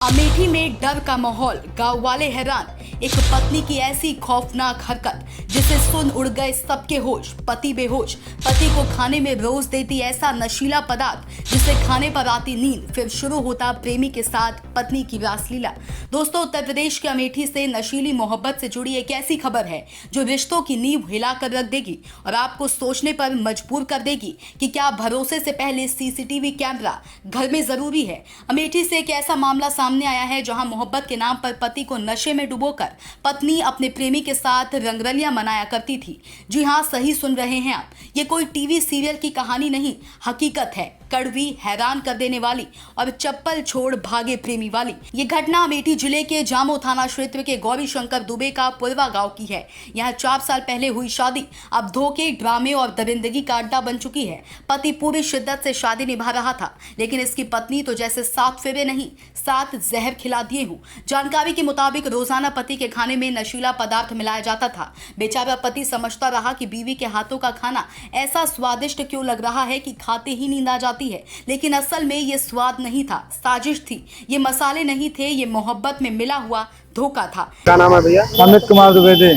अमेठी में डर का माहौल, गांव वाले हैरान। एक पत्नी की ऐसी खौफनाक हरकत जिसे सुन उड़ गए सबके होश। पति बेहोश, पति को खाने में रोज देती ऐसा नशीला पदार्थ जिसे खाने पर आती नींद। फिर शुरू होता प्रेमी के साथ पत्नी की रासलीला। दोस्तों, उत्तर प्रदेश के अमेठी से नशीली मोहब्बत से जुड़ी एक ऐसी खबर है जो रिश्तों की नींव हिलाकर रख देगी और आपको सोचने पर मजबूर कर देगी कि क्या भरोसे से पहले सीसीटीवी कैमरा घर में जरूरी है। अमेठी से एक ऐसा मामला सामने आया है जहां मोहब्बत के नाम पर पति को नशे में डुबोकर पत्नी अपने प्रेमी के साथ रंगरलियां मनाया करती थी। जी हां, सही सुन रहे हैं आप। ये कोई टीवी सीरियल की कहानी नहीं, हकीकत है। कड़वी, हैरान कर देने वाली और चप्पल छोड़ भागे प्रेमी वाली। ये घटना अमेठी जिले के जामो थाना क्षेत्र के गौरी शंकर दुबे का पुरवा गांव की है। यहाँ 4 साल पहले हुई शादी अब धोखे, ड्रामे और दरिंदगी का अड्डा बन चुकी है। पति पूरी शिद्दत से शादी निभा रहा था, लेकिन इसकी पत्नी तो जैसे 7 फेरे नहीं 7 जहर खिला दिए हूँ। जानकारी के मुताबिक रोजाना पति के खाने में नशीला पदार्थ मिलाया जाता था। बेचारा पति समझता रहा कि बीवी के हाथों का खाना ऐसा स्वादिष्ट क्यों लग रहा है कि खाते ही नींद आ जाती है। लेकिन असल में ये स्वाद नहीं था, साजिश थी। ये मसाले नहीं थे, ये मोहब्बत में मिला हुआ धोखा था। क्या नाम है भैया? अमित कुमार द्विवेदी।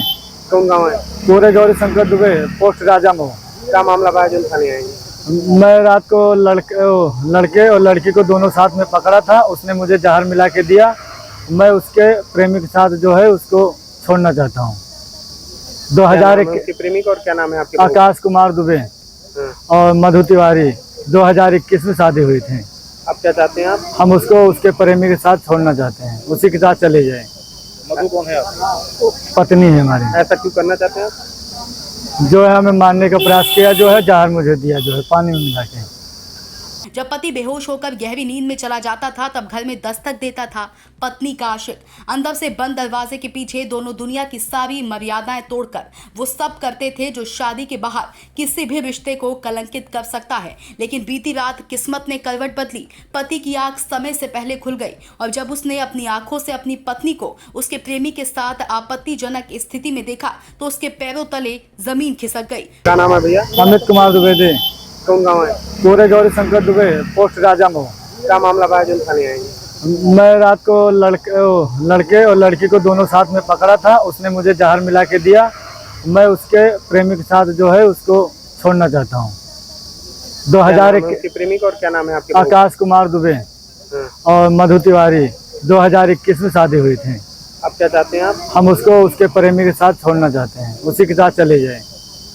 कौन गाँव है? पूरे गौरी शंकर दुबे, पोस्ट राजा मो। क्या मामला भाई जो थाने आएंगे? मैं रात को लड़के और लड़की को दोनों साथ में पकड़ा था। उसने मुझे जहर मिला के दिया। मैं उसके प्रेमी के साथ जो है उसको छोड़ना चाहता हूँ। 2001 प्रेमी का और क्या नाम है आपके? आकाश कुमार दुबे और मधु तिवारी। 2021 में शादी हुई थी। आप क्या चाहते हैं? आप हम उसको उसके प्रेमी के साथ छोड़ना चाहते हैं, उसी के साथ चले जाए। मधु कौन है आपकी? पत्नी है हमारी। ऐसा क्यों करना चाहते हैं आप? जो है हमें मारने का प्रयास किया, जो है जहर मुझे दिया, जो है पानी में मिला के। जब पति बेहोश होकर गहरी नींद में चला जाता था तब घर में दस्तक देता था पत्नी का आशिक। अंदर से बंद दरवाजे के पीछे दोनों दुनिया की सारी मर्यादाएं तोड़कर वो सब करते थे जो शादी के बाहर किसी भी रिश्ते को कलंकित कर सकता है। लेकिन बीती रात किस्मत ने करवट बदली। पति की आंख समय से पहले खुल गई और जब उसने अपनी आंखों से अपनी पत्नी को उसके प्रेमी के साथ आपत्तिजनक स्थिति में देखा तो उसके पैरों तले जमीन खिसक गई। क्या नाम है भैया? अमित कुमार द्विवेदी। कौन गाँव है? पूरे गौरी शंकर दुबे, पोस्ट राजा मो। क्या मामला भाई जो थाने आएंगे? मैं रात को लड़के और लड़की को दोनों साथ में पकड़ा था। उसने मुझे जहर मिला के दिया। मैं उसके प्रेमी के साथ जो है उसको छोड़ना चाहता हूँ। 2001 प्रेमी का और क्या नाम है आपके? आकाश कुमार दुबे और मधु तिवारी। 2021 में शादी हुई थी। आप क्या चाहते हैं? आप हम उसको उसके प्रेमी के साथ छोड़ना चाहते हैं, उसी के साथ चले जाए।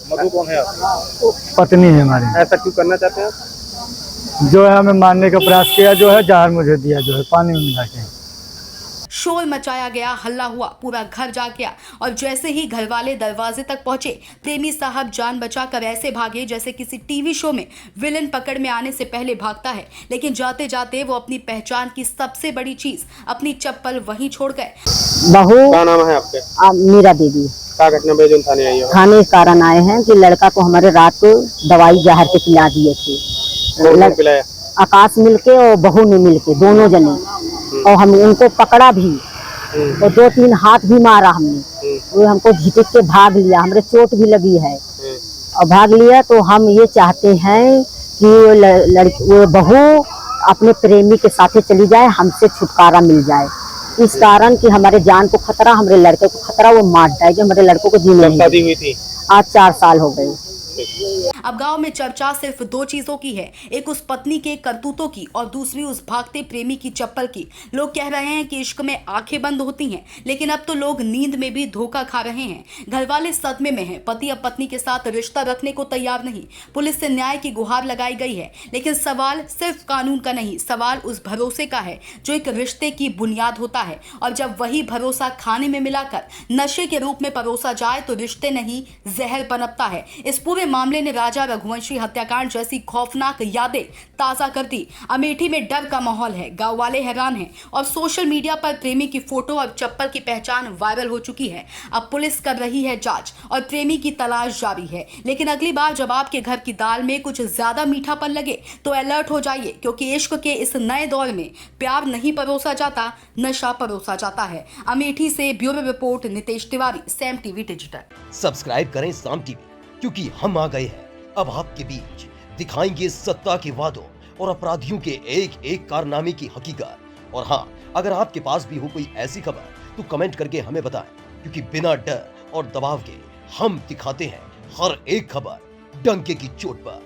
मधु कौन है आपकी? पत्नी है हमारी। ऐसा क्यों करना चाहते हैं आप? जो है हमें मारने का प्रयास किया, जो है जहर मुझे दिया, जो है पानी में मिला के। शोर मचाया गया, हल्ला हुआ, पूरा घर जाग गया और जैसे ही घर वाले दरवाजे तक पहुंचे प्रेमी साहब जान बचाकर ऐसे भागे जैसे किसी टीवी शो में विलन पकड़ में आने से पहले भागता है। लेकिन जाते जाते वो अपनी पहचान की सबसे बड़ी चीज, अपनी चप्पल वहीं छोड़ गए। बहू क्या नाम है आपके? मीरा देवी। क्या घटना भाई जो थाने आई है? थाने इस कारण आए हैं कि लड़का को हमारे रात को दवाई जहर के पिला दिए थे। कौन ने पिलाया? आकाश मिलके और बहू ने मिलके, दोनों जने। और हम उनको पकड़ा भी और 2-3 हाथ भी मारा हमने। वो हमको झिटक के भाग लिया, हमरे चोट भी लगी है और भाग लिया। तो हम ये चाहते हैं कि वो बहू अपने प्रेमी के साथ चली जाए, हमसे छुटकारा मिल जाए। इस कारण कि हमारे जान को खतरा, हमारे लड़के को खतरा, वो मार जाएगी। हमारे लड़कों को जीने नहीं। शादी हुई थी आज 4 साल हो गए। अब गांव में चर्चा सिर्फ 2 चीजों की है, एक उस पत्नी के करतूतों की और दूसरी उस भागते प्रेमी की चप्पल की। लोग कह रहे हैं कि इश्क में आंखें बंद होती हैं, लेकिन अब तो लोग नींद में भी धोखा खा रहे हैं। घर वाले सदमे में हैं। पति अब पत्नी के साथ रिश्ता रखने को तैयार नहीं। पुलिस से न्याय की गुहार लगाई गई है, लेकिन सवाल सिर्फ कानून का नहीं, सवाल उस भरोसे का है जो एक रिश्ते की बुनियाद होता है। और जब वही भरोसा खाने में मिलाकर नशे के रूप में परोसा जाए तो रिश्ते नहीं जहर पनपता है। इस पूरे मामले ने राजा रघुवंशी हत्याकांड जैसी खौफनाक यादें ताजा कर दी। अमेठी में डर का माहौल है, गांव वाले हैरान हैं और सोशल मीडिया पर प्रेमी की फोटो और चप्पल की पहचान वायरल हो चुकी है। अब पुलिस कर रही है जांच और प्रेमी की तलाश जारी है। लेकिन अगली बार जब आपके घर की दाल में कुछ ज्यादा मीठापन लगे तो अलर्ट हो जाइए, क्योंकि इश्क के इस नए दौर में प्यार नहीं परोसा जाता, नशा परोसा जाता है। अमेठी से bureau report, Nitesh Tiwari, Sam TV digital. Subscribe करें साम टीवी, क्योंकि हम आ गए हैं अब आपके बीच। दिखाएंगे सत्ता के वादों और अपराधियों के एक एक कारनामे की हकीकत और हाँ, अगर आपके पास भी हो कोई ऐसी खबर तो कमेंट करके हमें बताएं, क्योंकि बिना डर और दबाव के हम दिखाते हैं हर एक खबर डंके की चोट पर।